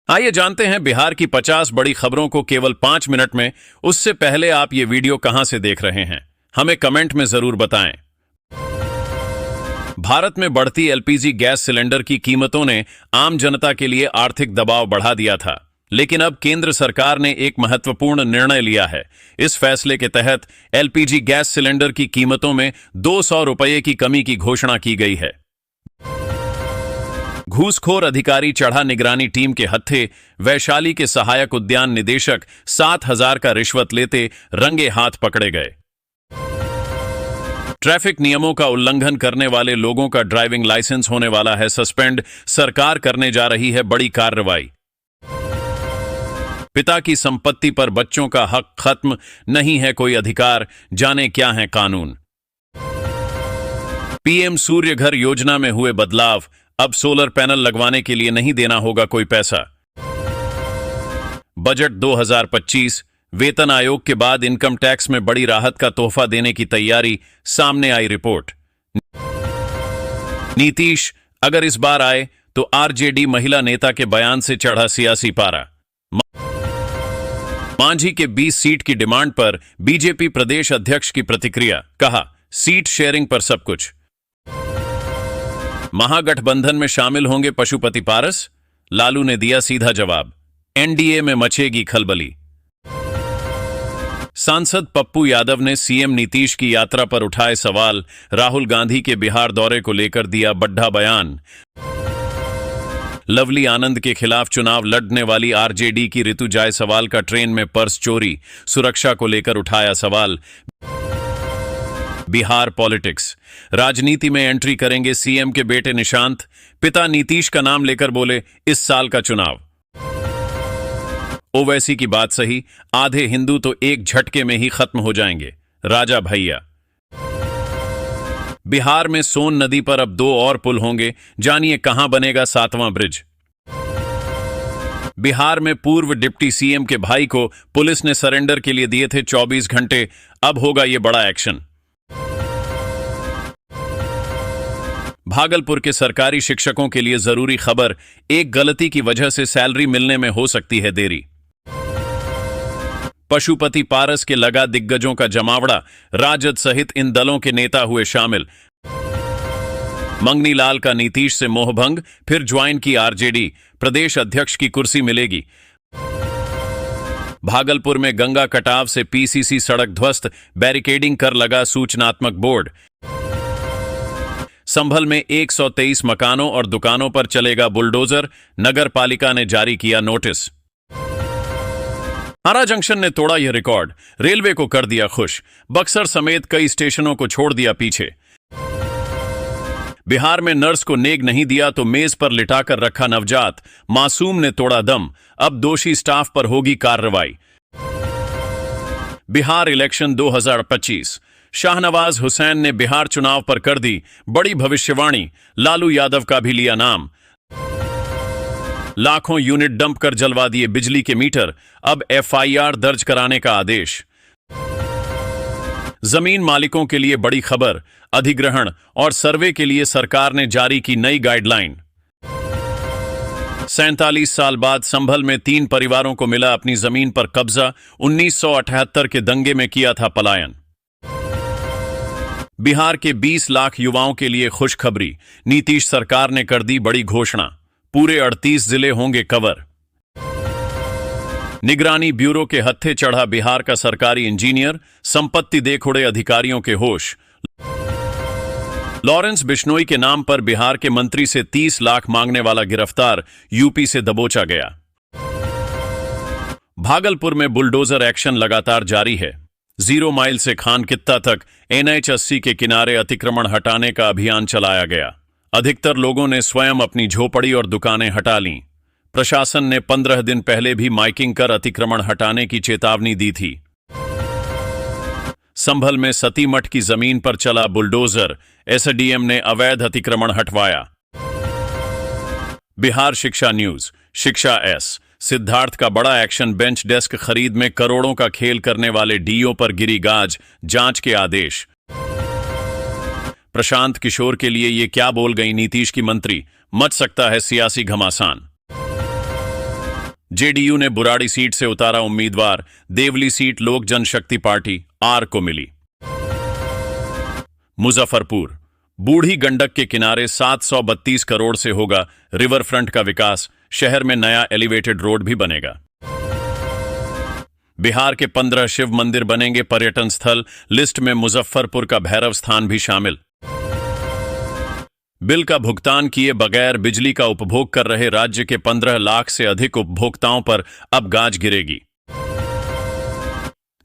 आइए जानते हैं बिहार की 50 बड़ी खबरों को केवल 5 मिनट में। उससे पहले आप ये वीडियो कहां से देख रहे हैं, हमें कमेंट में जरूर बताएं। भारत में बढ़ती एलपीजी गैस सिलेंडर की कीमतों ने आम जनता के लिए आर्थिक दबाव बढ़ा दिया था, लेकिन अब केंद्र सरकार ने एक महत्वपूर्ण निर्णय लिया है। इस फैसले के तहत एलपीजी गैस सिलेंडर की कीमतों में 200 रुपये की कमी की घोषणा की गई है। घूसखोर अधिकारी चढ़ा निगरानी टीम के हत्थे। वैशाली के सहायक उद्यान निदेशक 7,000 का रिश्वत लेते रंगे हाथ पकड़े गए। ट्रैफिक नियमों का उल्लंघन करने वाले लोगों का ड्राइविंग लाइसेंस होने वाला है सस्पेंड। सरकार करने जा रही है बड़ी कार्रवाई। पिता की संपत्ति पर बच्चों का हक खत्म, नहीं है कोई अधिकार, जाने क्या है कानून। पीएम सूर्य घर योजना में हुए बदलाव। अब सोलर पैनल लगवाने के लिए नहीं देना होगा कोई पैसा। बजट 2025। वेतन आयोग के बाद इनकम टैक्स में बड़ी राहत का तोहफा देने की तैयारी, सामने आई रिपोर्ट। नीतीश अगर इस बार आए तो आरजेडी महिला नेता के बयान से चढ़ा सियासी पारा। मांझी के 20 सीट की डिमांड पर बीजेपी प्रदेश अध्यक्ष की प्रतिक्रिया, कहा सीट शेयरिंग पर सब कुछ। महागठबंधन में शामिल होंगे पशुपति पारस, लालू ने दिया सीधा जवाब। एनडीए में मचेगी खलबली। सांसद पप्पू यादव ने सीएम नीतीश की यात्रा पर उठाए सवाल। राहुल गांधी के बिहार दौरे को लेकर दिया बड्ढा बयान। लवली आनंद के खिलाफ चुनाव लड़ने वाली आरजेडी की ऋतु जायसवाल का ट्रेन में पर्स चोरी, सुरक्षा को लेकर उठाया सवाल। बिहार पॉलिटिक्स। राजनीति में एंट्री करेंगे सीएम के बेटे निशांत। पिता नीतीश का नाम लेकर बोले इस साल का चुनाव। ओवैसी की बात सही, आधे हिंदू तो एक झटके में ही खत्म हो जाएंगे, राजा भैया। बिहार में सोन नदी पर अब 2 और पुल होंगे, जानिए कहां बनेगा 7वां ब्रिज। बिहार में पूर्व डिप्टी सीएम के भाई को पुलिस ने सरेंडर के लिए दिए थे 24 घंटे, अब होगा यह बड़ा एक्शन। भागलपुर के सरकारी शिक्षकों के लिए जरूरी खबर, एक गलती की वजह से सैलरी मिलने में हो सकती है देरी। पशुपति पारस के लगा दिग्गजों का जमावड़ा, राजद सहित इन दलों के नेता हुए शामिल। मंगनी लाल का नीतीश से मोहभंग, फिर ज्वाइन की आरजेडी, प्रदेश अध्यक्ष की कुर्सी मिलेगी। भागलपुर में गंगा कटाव से पीसीसी सड़क ध्वस्त, बैरिकेडिंग कर लगा सूचनात्मक बोर्ड। संभल में 123 मकानों और दुकानों पर चलेगा बुलडोजर, नगर पालिका ने जारी किया नोटिस। आरा जंक्शन ने तोड़ा यह रिकॉर्ड, रेलवे को कर दिया खुश, बक्सर समेत कई स्टेशनों को छोड़ दिया पीछे। बिहार में नर्स को नेग नहीं दिया तो मेज पर लिटाकर रखा नवजात, मासूम ने तोड़ा दम, अब दोषी स्टाफ पर होगी कार्रवाई। बिहार इलेक्शन 2025। शाहनवाज हुसैन ने बिहार चुनाव पर कर दी बड़ी भविष्यवाणी, लालू यादव का भी लिया नाम। लाखों यूनिट डंप कर जलवा दिए बिजली के मीटर, अब एफआईआर दर्ज कराने का आदेश। जमीन मालिकों के लिए बड़ी खबर, अधिग्रहण और सर्वे के लिए सरकार ने जारी की नई गाइडलाइन। 47 साल बाद संभल में 3 परिवारों को मिला अपनी जमीन पर कब्जा, 1978 के दंगे में किया था पलायन। बिहार के 20 लाख युवाओं के लिए खुशखबरी, नीतीश सरकार ने कर दी बड़ी घोषणा, पूरे 38 जिले होंगे कवर। निगरानी ब्यूरो के हत्थे चढ़ा बिहार का सरकारी इंजीनियर, संपत्ति देख उड़े अधिकारियों के होश। लॉरेंस बिश्नोई के नाम पर बिहार के मंत्री से 30 लाख मांगने वाला गिरफ्तार, यूपी से दबोचा गया। भागलपुर में बुलडोजर एक्शन लगातार जारी है। 0 माइल से खान कित्ता तक NH 80 के किनारे अतिक्रमण हटाने का अभियान चलाया गया। अधिकतर लोगों ने स्वयं अपनी झोपड़ी और दुकानें हटा लीं। प्रशासन ने 15 दिन पहले भी माइकिंग कर अतिक्रमण हटाने की चेतावनी दी थी। संभल में सती मठ की जमीन पर चला बुलडोजर, एसडीएम ने अवैध अतिक्रमण हटवाया। बिहार शिक्षा न्यूज। शिक्षा एस सिद्धार्थ का बड़ा एक्शन, बेंच डेस्क खरीद में करोड़ों का खेल करने वाले डीओ पर गिरी गाज, जांच के आदेश। प्रशांत किशोर के लिए ये क्या बोल गई नीतीश की मंत्री, मच सकता है सियासी घमासान। जेडीयू ने बुराड़ी सीट से उतारा उम्मीदवार, देवली सीट लोक जनशक्ति पार्टी आर को मिली। मुजफ्फरपुर, बूढ़ी गंडक के किनारे 732 करोड़ से होगा रिवर फ्रंट का विकास, शहर में नया एलिवेटेड रोड भी बनेगा। बिहार के 15 शिव मंदिर बनेंगे पर्यटन स्थल, लिस्ट में मुजफ्फरपुर का भैरव स्थान भी शामिल। बिल का भुगतान किए बगैर बिजली का उपभोग कर रहे राज्य के 15 लाख से अधिक उपभोक्ताओं पर अब गाज गिरेगी।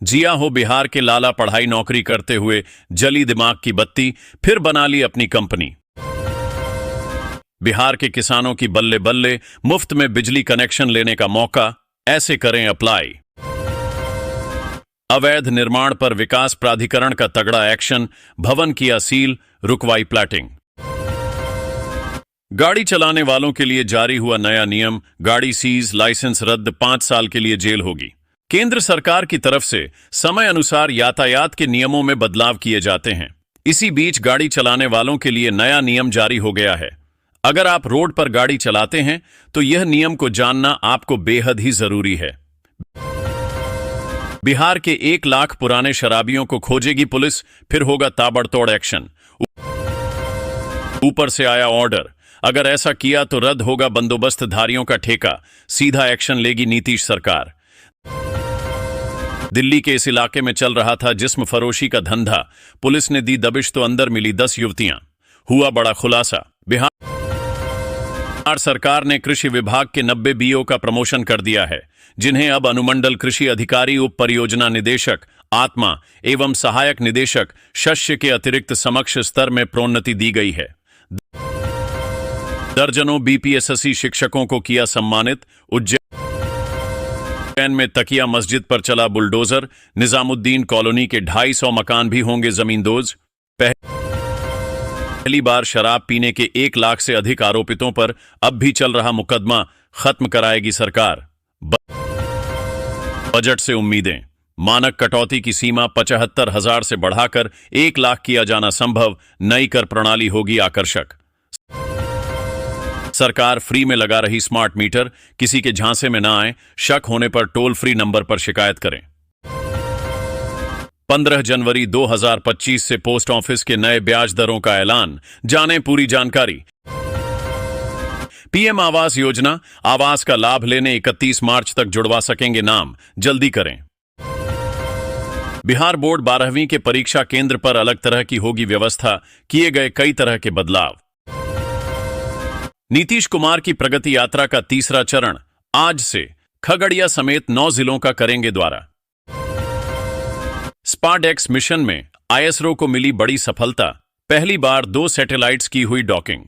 जिया हो बिहार के लाला, पढ़ाई नौकरी करते हुए जली दिमाग की बत्ती, फिर बना ली अपनी कंपनी। बिहार के किसानों की बल्ले बल्ले, मुफ्त में बिजली कनेक्शन लेने का मौका, ऐसे करें अप्लाई। अवैध निर्माण पर विकास प्राधिकरण का तगड़ा एक्शन, भवन किया सील, रुकवाई प्लाटिंग। गाड़ी चलाने वालों के लिए जारी हुआ नया नियम, गाड़ी सीज, लाइसेंस रद्द, 5 साल के लिए जेल होगी। केंद्र सरकार की तरफ से समय अनुसार यातायात के नियमों में बदलाव किए जाते हैं। इसी बीच गाड़ी चलाने वालों के लिए नया नियम जारी हो गया है। अगर आप रोड पर गाड़ी चलाते हैं तो यह नियम को जानना आपको बेहद ही जरूरी है। बिहार के 1 लाख पुराने शराबियों को खोजेगी पुलिस, फिर होगा ताबड़तोड़ एक्शन। ऊपर से आया ऑर्डर, अगर ऐसा किया तो रद्द होगा बंदोबस्तधारियों का ठेका, सीधा एक्शन लेगी नीतीश सरकार। दिल्ली के इस इलाके में चल रहा था जिस्म फरोशी का धंधा, पुलिस ने दी दबिश तो अंदर मिली 10 युवतियां, हुआ बड़ा खुलासा। बिहार सरकार ने कृषि विभाग के 90 बीओ का प्रमोशन कर दिया है, जिन्हें अब अनुमंडल कृषि अधिकारी, उप परियोजना निदेशक, आत्मा एवं सहायक निदेशक शस्य के अतिरिक्त समक्ष स्तर में प्रोन्नति दी गई है। दर्जनों बीपीएससी शिक्षकों को किया सम्मानित। उज्जैन में तकिया मस्जिद पर चला बुलडोजर, निजामुद्दीन कॉलोनी के 250 मकान भी होंगे जमींदोज। पहली बार शराब पीने के 1 लाख से अधिक आरोपितों पर अब भी चल रहा मुकदमा, खत्म कराएगी सरकार। बजट से उम्मीदें, मानक कटौती की सीमा 75,000 से बढ़ाकर 1 लाख किया जाना संभव, नई कर प्रणाली होगी आकर्षक। सरकार फ्री में लगा रही स्मार्ट मीटर, किसी के झांसे में ना आए, शक होने पर टोल फ्री नंबर पर शिकायत करें। 15 जनवरी 2025 से पोस्ट ऑफिस के नए ब्याज दरों का ऐलान, जानें पूरी जानकारी। पीएम आवास योजना, आवास का लाभ लेने 31 मार्च तक जुड़वा सकेंगे नाम, जल्दी करें। बिहार बोर्ड 12वीं के परीक्षा केंद्र पर अलग तरह की होगी व्यवस्था, किए गए कई तरह के बदलाव। नीतीश कुमार की प्रगति यात्रा का तीसरा चरण आज से खगड़िया समेत 9 जिलों का करेंगे द्वारा। स्पाडेक्स मिशन में आईएसआरओ को मिली बड़ी सफलता, पहली बार 2 सैटेलाइट्स की हुई डॉकिंग।